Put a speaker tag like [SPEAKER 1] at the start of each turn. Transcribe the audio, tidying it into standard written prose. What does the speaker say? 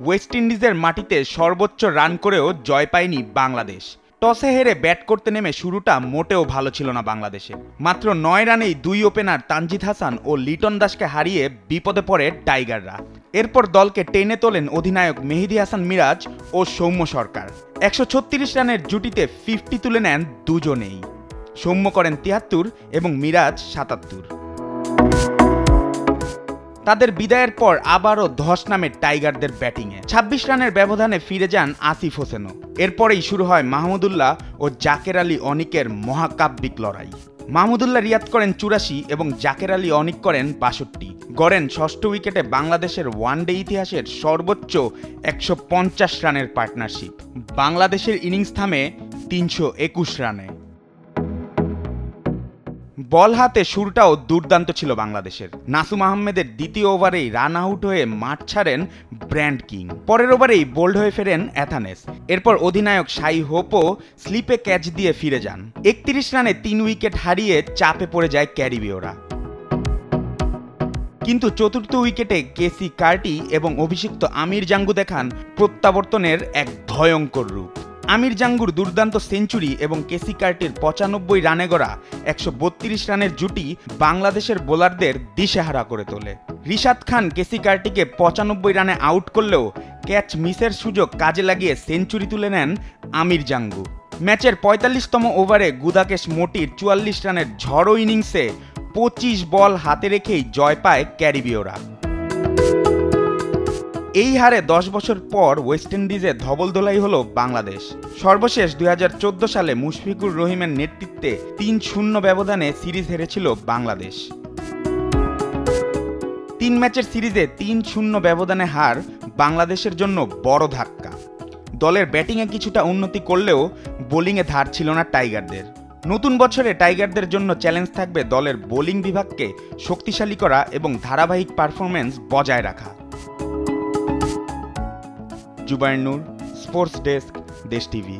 [SPEAKER 1] West ইন্ডিজের মাটিতে সর্বোচ্চ রান করেও জয় পায়নি বাংলাদেশ। টসে হেরে ব্যাট করতে নেমে শুরুটা মোটেও ভালো ছিল না বাংলাদেশে। মাত্র 9 রানেই দুই ওপেনার তানজিদ হাসান ও লিটন দাসকে হারিয়ে বিপদে পড়ে টাইগাররা। এরপর দলকে টেনে তোলেন অধিনায়ক মেহেদী হাসান মিরাজ ও সৌম্য সরকার। 136 রানের জুটিতে 50 তুলে নেন দুজনেই। সৌম্য করেন 73 এবং মিরাজ 77। তাদের বিদায়ের পর আবারও ধস নামে টাইগারদের ব্যাটিংয়ে। 26 রানের ব্যবধানে ফিরে যান আসিফ হোসেনও। এরপরেই শুরু হয় মাহমুদুল্লাহ ও জাকের আলী অনিকের মহাকাব্যিক লড়াই। মাহমুদুল্লাহ রিয়াদ করেন 84 এবং জাকের আলী অনিক করেন 62। গড়েন ষষ্ঠ উইকেটে বাংলাদেশের ওয়ানডে ইতিহাসের সর্বোচ্চ 150 রানের পার্টনারশিপ। বাংলাদেশের ইনিংস থামে 321 রানে। বল হাতে শুরুটাও দুর্দান্ত ছিল বাংলাদেশের। নাসুম আহমেদের দ্বিতীয় ওভারেই রান আউট হয়ে মাঠ ছাড়েন ব্র্যান্ড কিং। পরের ওভারেই বোল্ড হয়ে ফেরেন অ্যাথানেস। এরপর অধিনায়ক শাই হোপও স্লিপে ক্যাচ দিয়ে ফিরে যান। 31 রানে 3 উইকেট হারিয়ে চাপে পড়ে যায় ক্যারিবীয়রা। কিন্তু চতুর্থ উইকেটে কেসি কার্টি এবং অভিষিক্ত আমির জাঙ্গু দেখান প্রত্যাবর্তনের এক ভয়ঙ্কর রূপ। আমির জাঙ্গুর দুর্দান্ত সেঞ্চুরি এবং কেসি কার্টির 95 রানে গড়া 132 রানের জুটি বাংলাদেশের বোলারদের দিশেহারা করে তোলে। রিশাদ খান কেসি কার্টিকে 95 রানে আউট করলেও ক্যাচ মিসের সুযোগ কাজে লাগিয়ে সেঞ্চুরি তুলে নেন আমির জাঙ্গু। ম্যাচের 45তম ওভারে গুদাকেশ মোটির 44 রানের ঝড়ো ইনিংসে 25 বল হাতে রেখেই জয় পায় ক্যারিবীয়রা। এই হারে 10 বছর পর ওয়েস্ট ইন্ডিজে ধবলধোলাই হলো বাংলাদেশ। সর্বশেষ 2014 সালে মুশফিকুর রহিমের নেতৃত্বে 3-0 ব্যবধানে সিরিজ হেরেছিল বাংলাদেশ। 3 ম্যাচের সিরিজে 3-0 ব্যবধানে হার বাংলাদেশের জন্য বড় ধাক্কা। দলের ব্যাটিংয়ে কিছুটা উন্নতি করলেও বোলিংয়ে ধার ছিল না টাইগারদের। নতুন বছরে টাইগারদের জন্য চ্যালেঞ্জ থাকবে দলের বোলিং বিভাগকে শক্তিশালী করা এবং ধারাবাহিক পারফরম্যান্স বজায় রাখা। জুবায়ের নূর, স্পোর্টস ডেস্ক, দেশ টিভি।